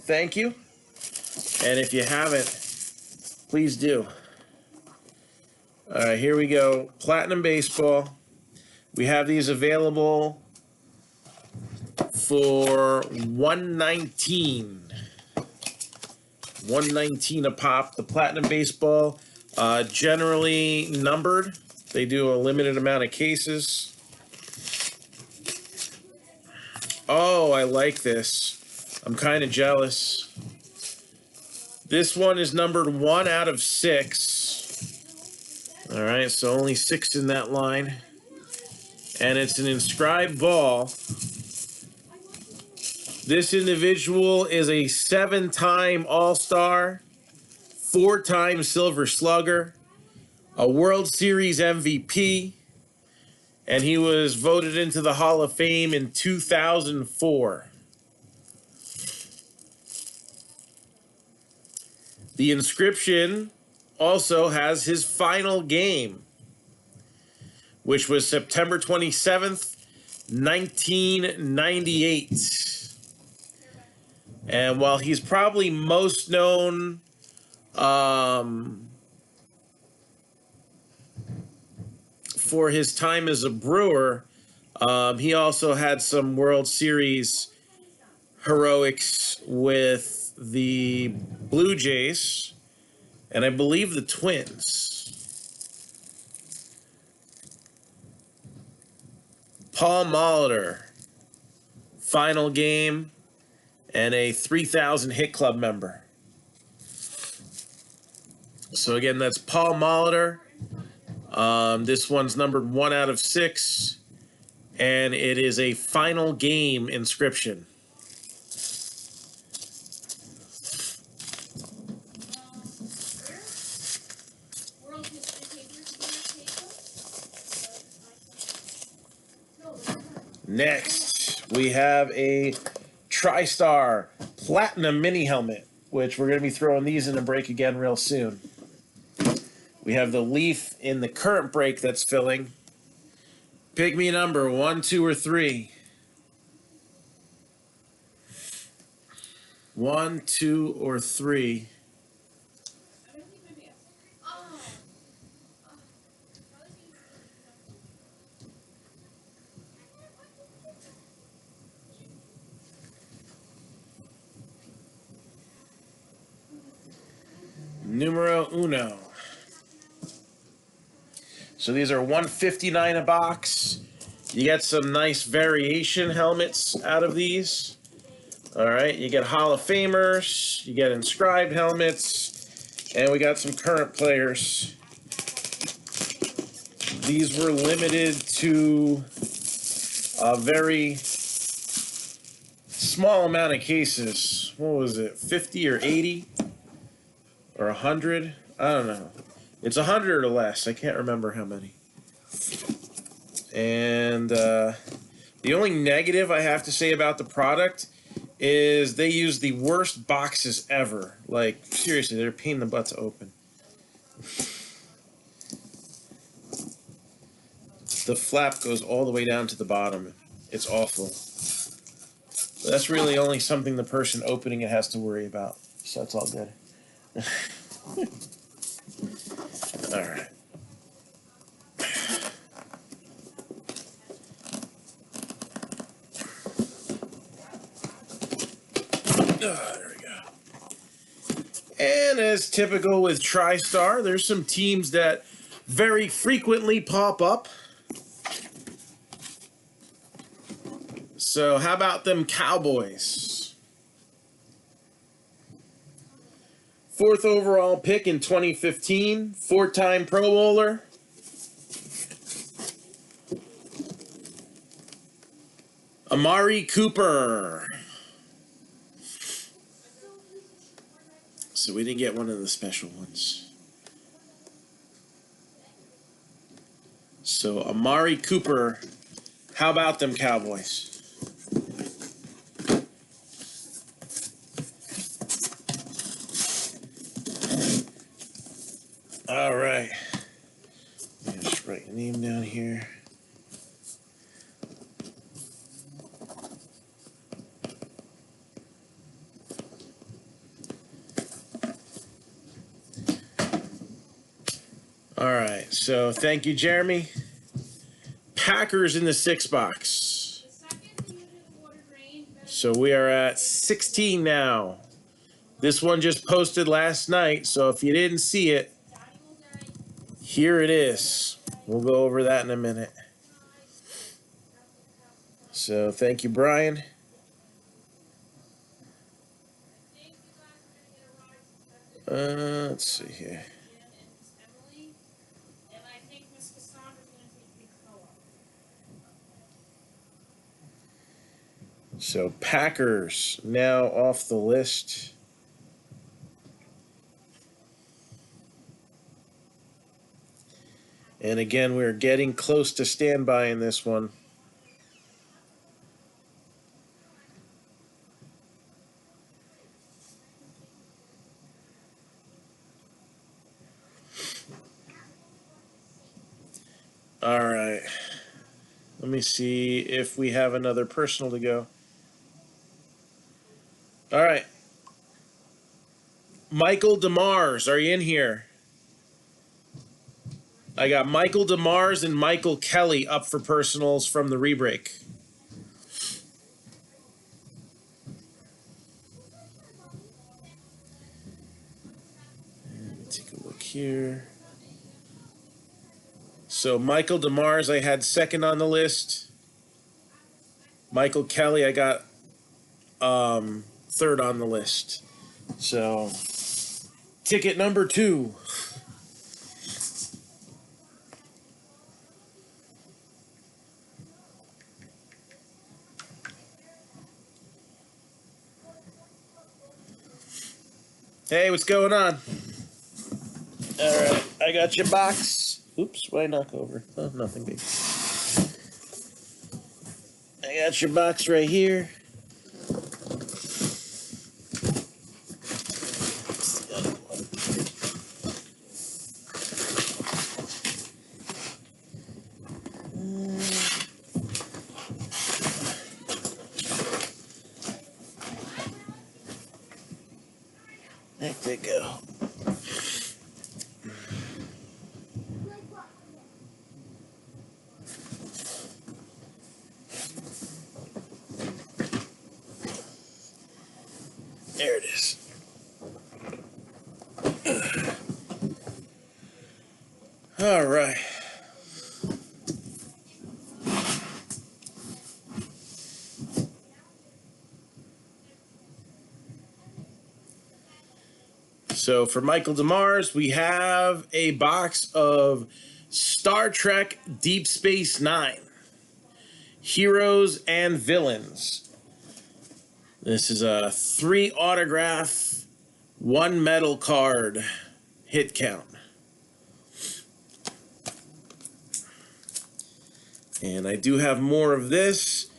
thank you. And if you haven't, please do. All right, here we go. Platinum Baseball. We have these available for $119. $119 a pop. The Platinum Baseball, generally numbered. They do a limited amount of cases. Oh, I like this. I'm kind of jealous. This one is numbered 1 out of 6. All right, so only 6 in that line. And it's an inscribed ball. This individual is a 7-time All-Star, 4-time Silver Slugger, a World Series MVP, and he was voted into the Hall of Fame in 2004. The inscription also has his final game, which was September 27th, 1998. And while he's probably most known for his time as a Brewer, he also had some World Series heroics with the Blue Jays, and I believe the Twins. Paul Molitor, final game, and a 3,000 hit club member. So again, that's Paul Molitor. This one's numbered 1 out of 6, and it is a final game inscription. Next, we have a Tristar Platinum Mini Helmet, which we're going to be throwing these in a break again real soon. We have the Leaf in the current break that's filling. Pick me a number, 1, 2, or 3. 1, 2, or 3. Numero uno. So these are $159 a box. You get some nice variation helmets out of these. All right, you get Hall of Famers, you get inscribed helmets, and we got some current players. These were limited to a very small amount of cases. What was it, 50 or 80? Or 100? I don't know. It's 100 or less. I can't remember how many. And the only negative I have to say about the product is they use the worst boxes ever. Like, seriously, they're a pain in the butt to open. The flap goes all the way down to the bottom. It's awful. But that's really only something the person opening it has to worry about. So that's all good. All right. There we go. And as typical with Tristar, there's some teams that very frequently pop up. So how about them Cowboys? 4th overall pick in 2015, 4-time Pro Bowler. Amari Cooper. So we didn't get one of the special ones. So Amari Cooper, how about them Cowboys? All right. Let me just write your name down here. So thank you, Jeremy. Packers in the 6 box. So we are at 16 now. This one just posted last night, so if you didn't see it, here it is. We'll go over that in a minute. So thank you, Brian. Let's see here. So Packers now off the list. And again, we're getting close to standby in this one. All right. Let me see if we have another personal to go. All right. Michael DeMars, are you in here? I got Michael DeMars and Michael Kelly up for personals from the rebreak. Let me take a look here. So Michael DeMars, I had second on the list. Michael Kelly, I got third on the list. So ticket number 2. Hey, what's going on? All right, I got your box. Oops, why knock over? Oh, nothing big. I got your box right here. There they go. There it is. All right. So for Michael DeMars, we have a box of Star Trek Deep Space Nine, Heroes and Villains. This is a 3 autograph, 1 metal card hit count. And I do have more of this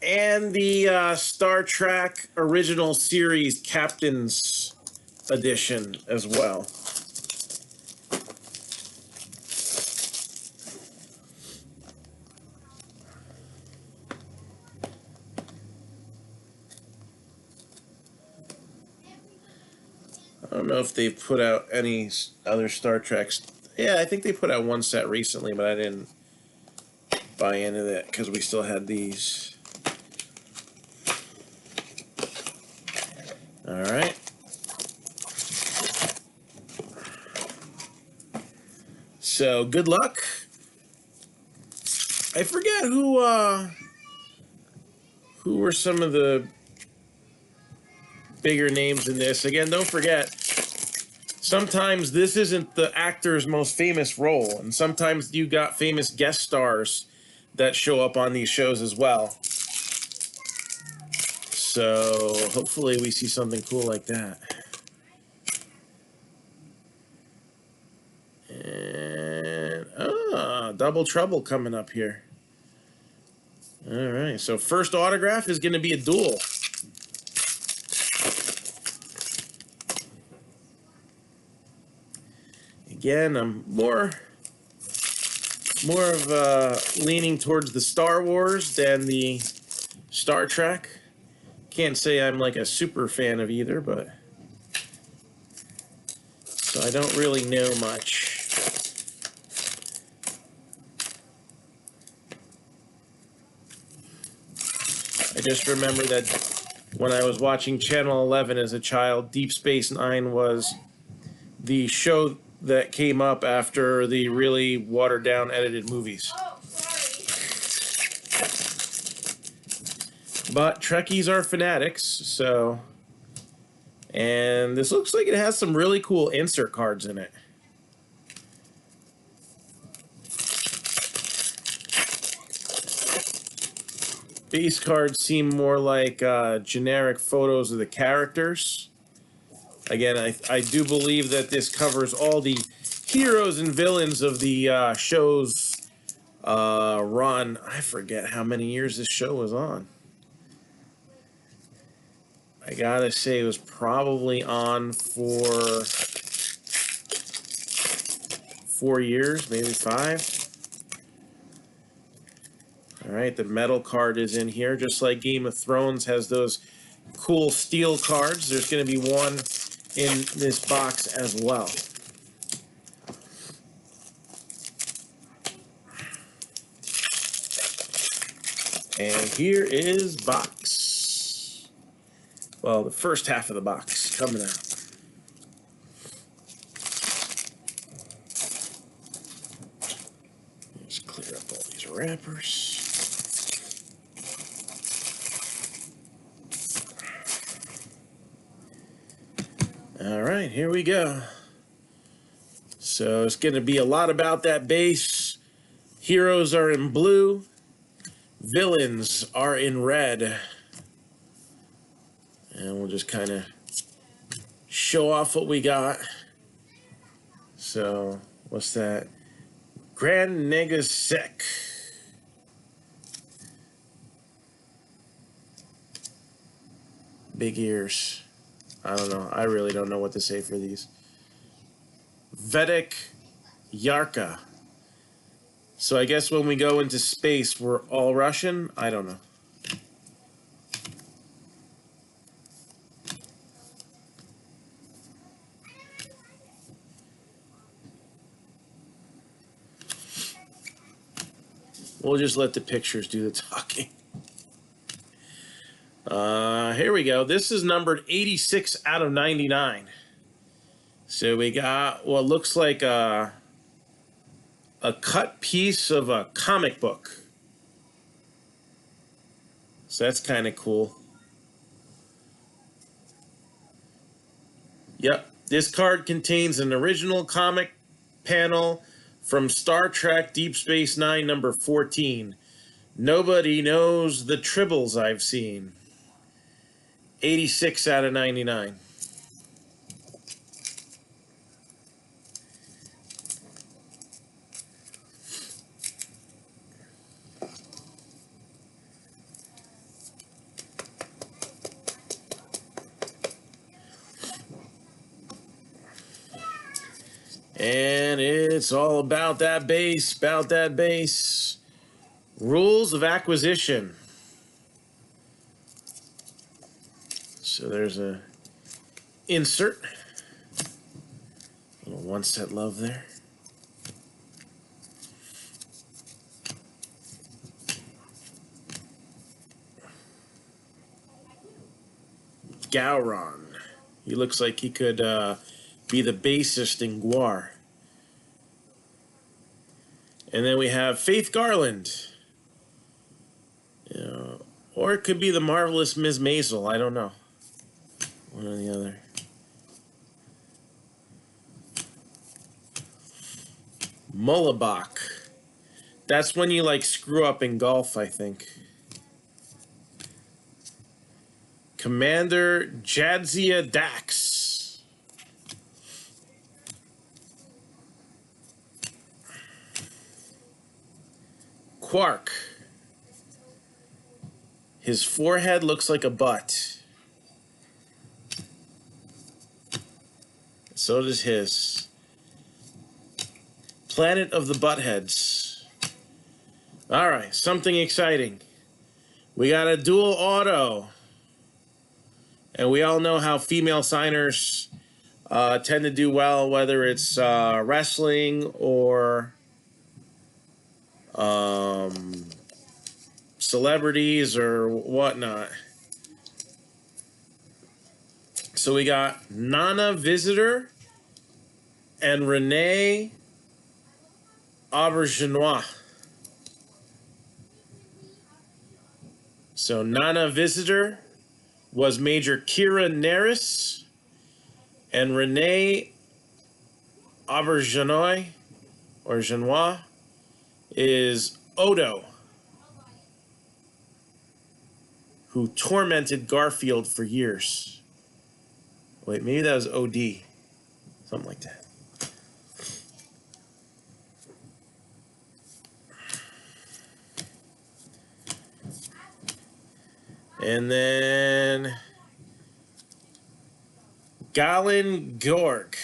and the Star Trek Original Series Captain's Edition as well. I don't know if they've put out any other Star Treks. Yeah, I think they put out one set recently, but I didn't buy into that because we still had these. All right. So good luck. I forget who were some of the bigger names in this. Again, don't forget, sometimes this isn't the actor's most famous role, and sometimes you got famous guest stars that show up on these shows as well. So hopefully we see something cool like that. And Double Trouble coming up here. All right, so first autograph is going to be a duel. Again, I'm more of leaning towards the Star Wars than the Star Trek. Can't say I'm like a super fan of either, but so I don't really know much. just remember that when I was watching Channel 11 as a child, Deep Space Nine was the show that came up after the really watered-down edited movies. Oh, sorry. But Trekkies are fanatics, so... And this looks like it has some really cool insert cards in it. Base cards seem more like generic photos of the characters. Again, I do believe that this covers all the heroes and villains of the show's run. I forget how many years this show was on. I gotta say it was probably on for 4 years, maybe 5. All right, the metal card is in here, just like Game of Thrones has those cool steel cards. There's going to be one in this box as well. And here is box. Well, the first half of the box coming out. Just clear up all these wrappers. All right, here we go. So it's going to be a lot about that base. Heroes are in blue. Villains are in red. And we'll just kind of show off what we got. So, what's that? Grand Negasek. Big ears. I don't know. I really don't know what to say for these. Vedic Yarka. So I guess when we go into space, we're all Russian? I don't know. We'll just let the pictures do the talking. Here we go. This is numbered 86 out of 99. So we got what looks like a cut piece of a comic book. So that's kind of cool. Yep. This card contains an original comic panel from Star Trek Deep Space Nine number 14. Nobody knows the tribbles I've seen. 86 out of 99. And it's all about that base, about that base. Rules of acquisition. So there's a insert. A little one set love there. Gowron. He looks like he could be the bassist in Guar. And then we have Faith Garland. Or it could be the marvelous Ms. Maisel. I don't know. One or the other. Mullabach. That's when you like screw up in golf, I think. Commander Jadzia Dax. Quark. His forehead looks like a butt. So does his. Planet of the Buttheads. All right, something exciting. We got a dual auto. And we all know how female signers tend to do well, whether it's wrestling or celebrities or whatnot. So we got Nana Visitor and Renee Aubergenois. So Nana Visitor was Major Kira Neris, and Renee Aubergenois or Genois is Odo, who tormented Garfield for years. Wait, maybe that was OD. Something like that. And then Galen Georg.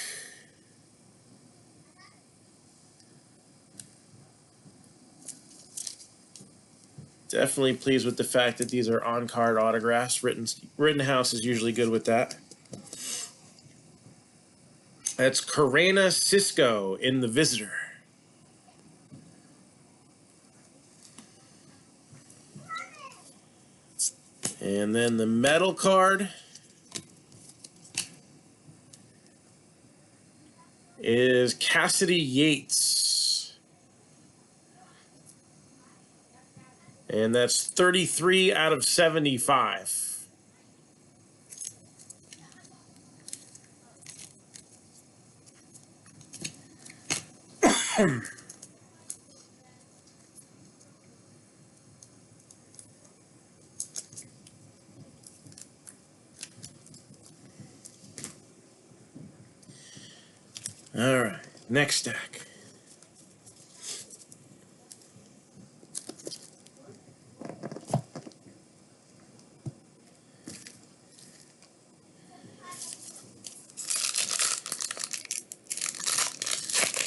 Definitely pleased with the fact that these are on-card autographs. Rittenhouse is usually good with that. That's Karena Cisco in The Visitor. And then the metal card is Cassidy Yates. And that's 33 out of 75. All right, next stack.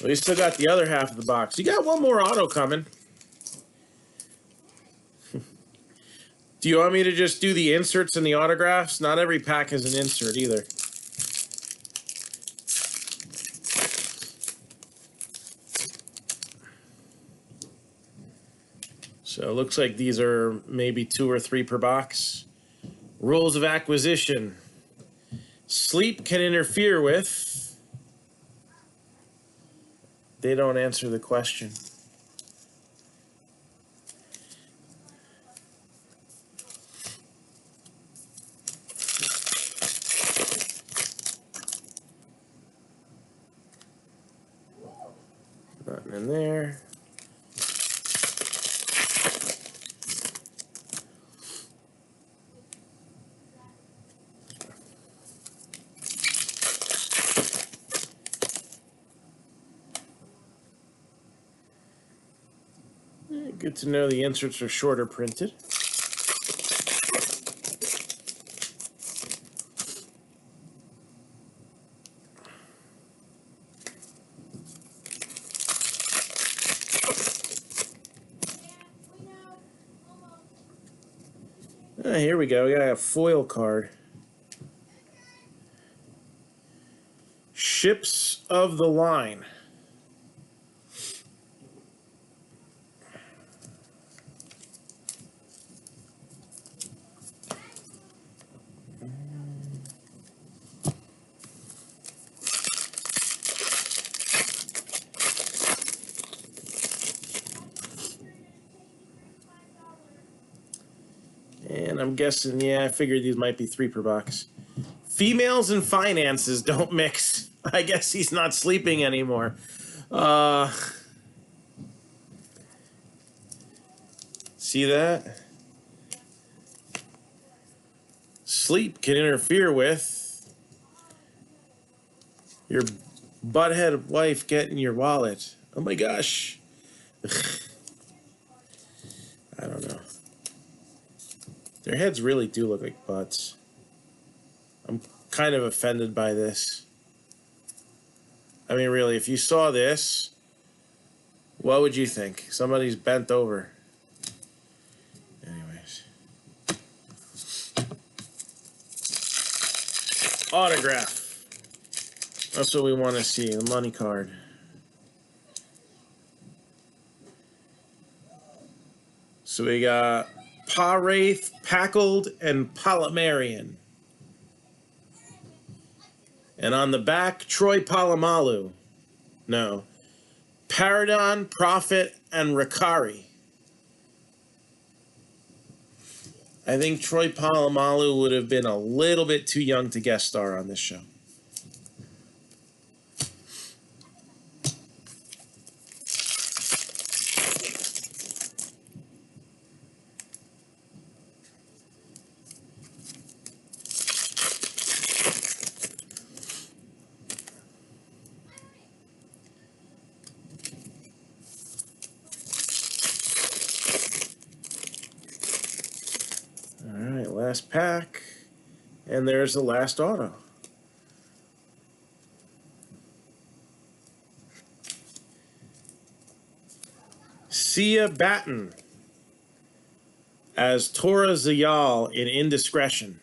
We still got the other half of the box. You got one more auto coming. Do you want me to just do the inserts and the autographs? Not every pack has an insert either. So it looks like these are maybe 2 or 3 per box. Rules of acquisition. Sleep can interfere with. They don't answer the question. Nothing in there. Good to know the inserts are shorter printed. Here we go. We got a foil card. Ships of the Line. And I'm guessing, yeah, I figured these might be 3 per box. Females and finances don't mix. I guess he's not sleeping anymore. See that? Sleep can interfere with your butthead wife getting your wallet. Oh my gosh. I don't know. Their heads really do look like butts. I'm kind of offended by this. I mean, really, if you saw this, what would you think? Somebody's bent over. Anyways. Autograph. That's what we want to see, the money card. So we got Paraith, Packled, and Palomarian. And on the back, Troy Polamalu. No. Paradon, Prophet, and Ricari. I think Troy Polamalu would have been a little bit too young to guest star on this show. All right, last pack. And there's the last auto. Sia Batten as Tora Zayal in Indiscretion.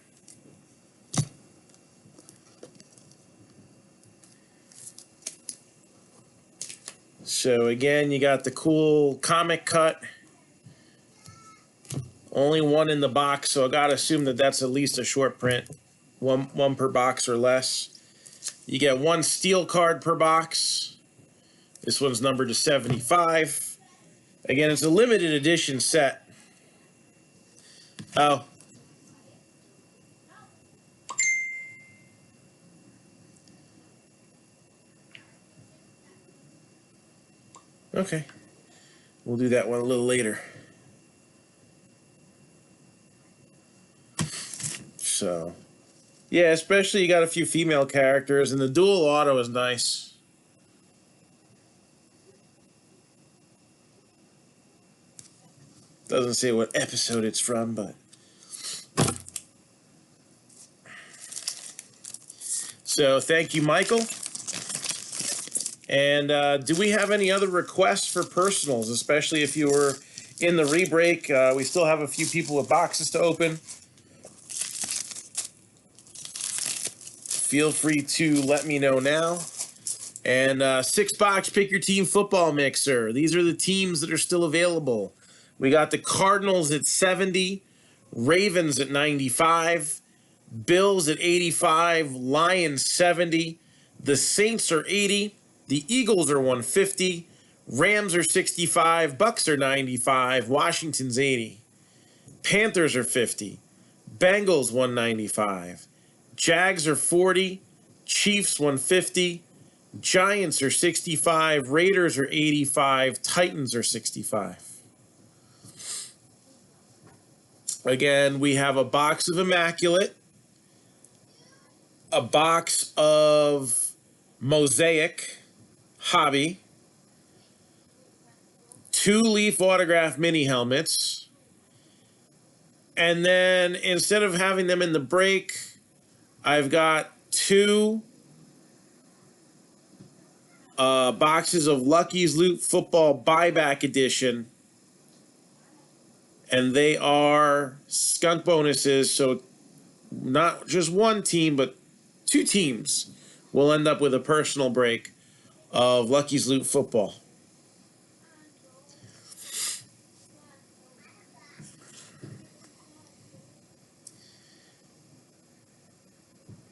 So again, you got the cool comic cut. Only one in the box, so I gotta assume that that's at least a short print. One per box or less. You get one steel card per box. This one's numbered to 75. Again, it's a limited edition set. Oh. Okay. We'll do that one a little later. So, yeah, especially you got a few female characters, and the dual auto is nice. Doesn't say what episode it's from, but. So, thank you, Michael. And do we have any other requests for personals, especially if you were in the rebreak? We still have a few people with boxes to open. Feel free to let me know now. And 6-box Pick Your Team football mixer. These are the teams that are still available. We got the Cardinals at 70, Ravens at 95, Bills at 85, Lions 70, the Saints are 80, the Eagles are 150, Rams are 65, Bucks are 95, Washington's 80, Panthers are 50, Bengals 195, Jags are 40, Chiefs 150, Giants are 65, Raiders are 85, Titans are 65. Again, we have a box of Immaculate, a box of Mosaic Hobby, 2 Leaf autograph mini helmets, and then instead of having them in the break, I've got 2 boxes of Lucky's Loot Football Buyback Edition. And they are skunk bonuses, so not just one team, but 2 teams will end up with a personal break of Lucky's Loot Football.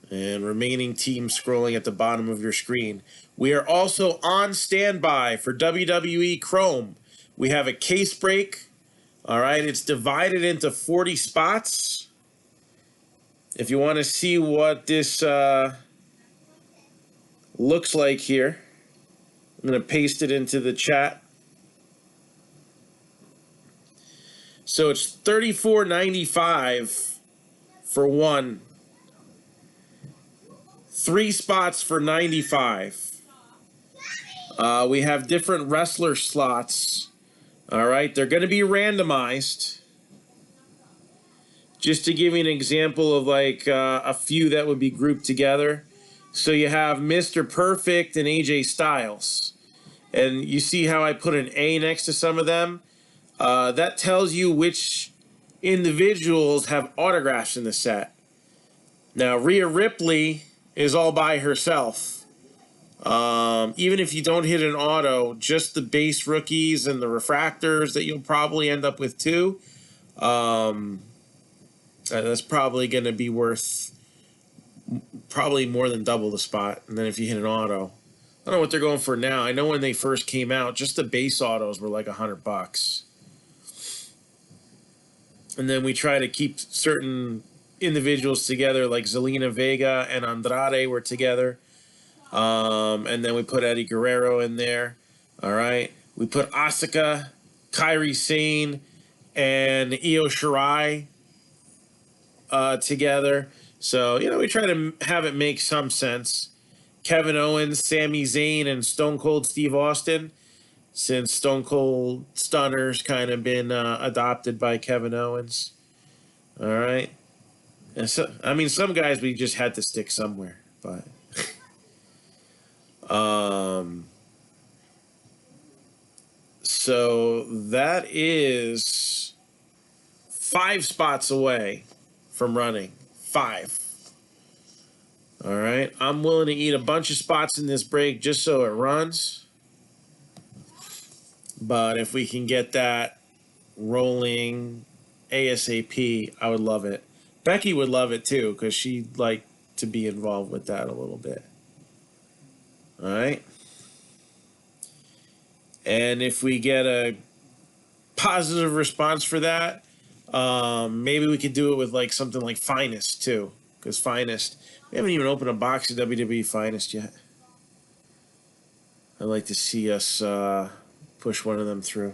And remaining teams scrolling at the bottom of your screen. We are also on standby for WWE Chrome. We have a case break. All right, it's divided into 40 spots. If you want to see what this looks like here, I'm going to paste it into the chat. So it's $34.95 for one. 3 spots for $95. We have different wrestler slots. All right, they're going to be randomized. Just to give you an example of like a few that would be grouped together. So you have Mr. Perfect and AJ Styles. And you see how I put an A next to some of them? That tells you which individuals have autographs in the set. Now, Rhea Ripley is all by herself. Even if you don't hit an auto, just the base rookies and the refractors that you'll probably end up with too That's probably going to be worth probably more than double the spot. And then if you hit an auto, I don't know what they're going for now. I know when they first came out, just the base autos were like $100. And then we try to keep certain individuals together, like Zelina Vega and Andrade were together. And then we put Eddie Guerrero in there. All right. We put Asuka, Kairi Sane, and Io Shirai together. So, we try to have it make some sense. Kevin Owens, Sami Zayn, and Stone Cold Steve Austin, since Stone Cold Stunner's kind of been adopted by Kevin Owens. All right. And so, some guys we just had to stick somewhere, but so that is 5 spots away from running. 5. All right. I'm willing to eat a bunch of spots in this break just so it runs. But if we can get that rolling ASAP, I would love it. Becky would love it too, because she'd like to be involved with that a little bit. All right. And if we get a positive response for that, maybe we could do it with like something like Finest too, because Finest, we haven't even opened a box of WWE Finest yet. I'd like to see us push one of them through.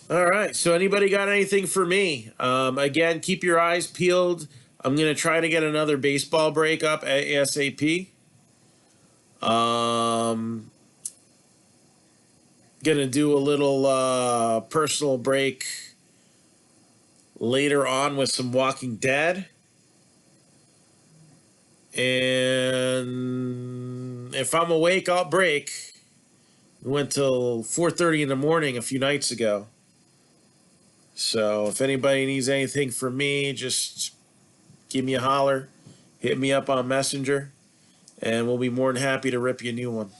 All right, so anybody got anything for me? Again, keep your eyes peeled. I'm going to try to get another baseball break up at ASAP. Going to do a little personal break later on with some Walking Dead. And if I'm awake, I'll break. We went till 4:30 in the morning a few nights ago. So if anybody needs anything from me, just give me a holler. Hit me up on Messenger. And we'll be more than happy to rip you a new one.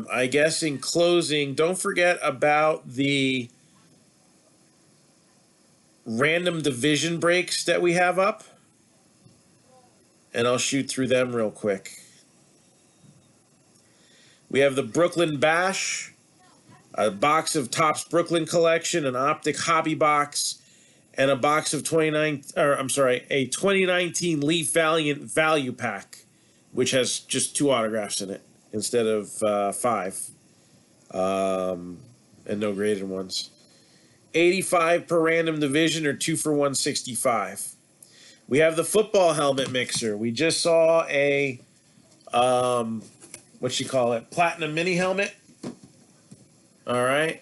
I guess in closing, don't forget about the random division breaks that we have up. And I'll shoot through them real quick. We have the Brooklyn Bash, a box of Topps Brooklyn Collection, an Optic Hobby box, and a box of a 2019 Leaf Valiant Value Pack, which has just 2 autographs in it instead of 5, and no graded ones. 85 per random division, or 2 for 165. We have the football helmet mixer. We just saw a platinum mini helmet. All right.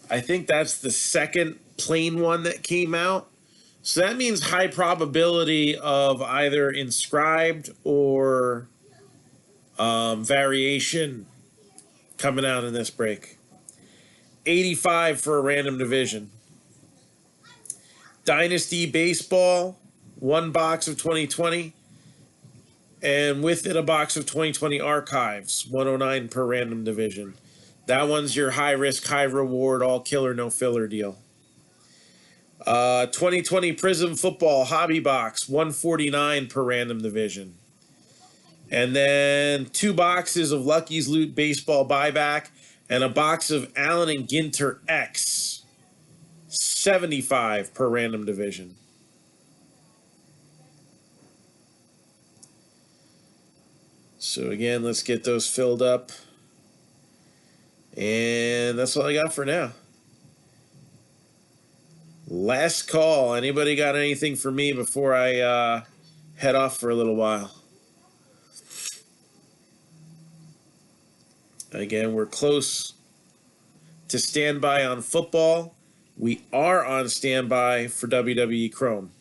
I think that's the second plain one that came out. So that means high probability of either inscribed or variation coming out in this break. 85 for a random division. Dynasty Baseball, 1 box of 2020. And with it, a box of 2020 Archives, 109 per random division. That one's your high risk, high reward, all killer, no filler deal. 2020 Prism Football Hobby Box, 149 per random division. And then 2 boxes of Lucky's Loot Baseball Buyback and a box of Allen and Ginter X, 75 per random division. So again, let's get those filled up. And that's all I got for now. Last call. Anybody got anything for me before I head off for a little while? Again, we're close to standby on football. We are on standby for WWE Chrome.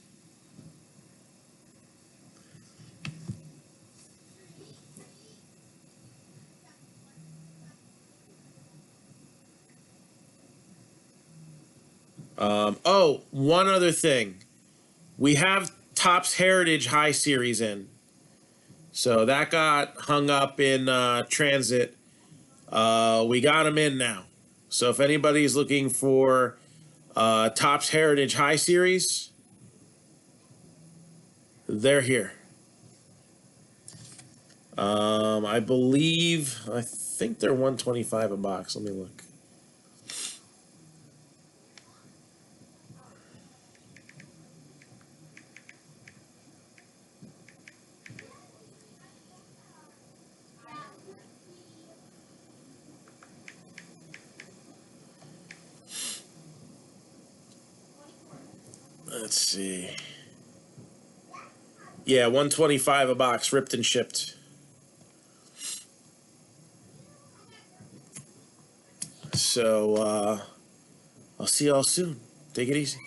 One other thing. We have Topps Heritage High Series in. So that got hung up in transit. We got them in now. So if anybody's looking for Topps Heritage High Series, they're here. I think they're $125 a box. Let me look. Let's see. Yeah, $125 a box, ripped and shipped. So I'll see y'all soon. Take it easy.